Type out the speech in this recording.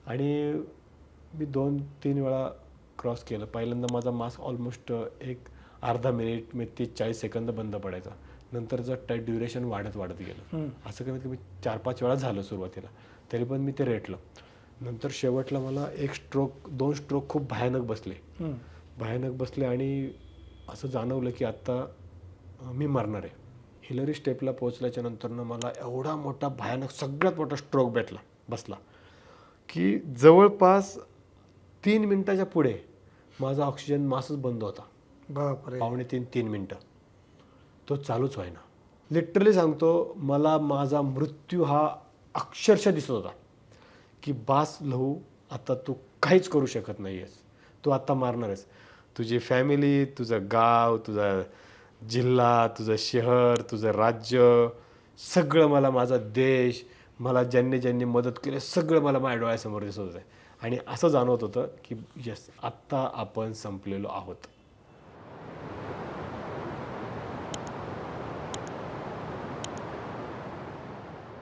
आणि मी 2-3 वेळा क्रॉस केलं. पहिल्यांदा माझा मास्क ऑलमोस्ट एक अर्धा मिनिट मी 30-40 सेकंद बंद पडायचा. नंतरचं ड्युरेशन वाढत गेलं. असं कमीत कमी 4-5 वेळा झालं सुरुवातीला. तरी पण मी ते रेटलं. नंतर शेवटला मला 2 स्ट्रोक खूप भयानक बसले आणि असं जाणवलं की आता मी मरणार आहे. हिलरी स्टेपला पोहोचल्याच्या नंतरनं मला एवढा मोठा भयानक सगळ्यात मोठा स्ट्रोक बसला की जवळपास 3 मिनिटाच्या पुढे माझा ऑक्सिजन मास्कच बंद होता. बापरे. 2.5-3 मिनिटं तो चालूच व्हायना. लिटरली सांगतो, मला माझा मृत्यू हा अक्षरशः दिसत होता की बास लहू, आता तू काहीच करू शकत नाही आहेस, तू आता मारणार आहेस. तुझी फॅमिली, तुझं गाव, तुझा जिल्हा, तुझं शहर, तुझं राज्य, सगळं मला, माझा देश, मला ज्यांनी ज्यांनी मदत केली सगळं मला माझ्या डोळ्यासमोर दिसत होतं. आणि असं जाणवत होतं की यस, आत्ता आपण संपलेलो आहोत.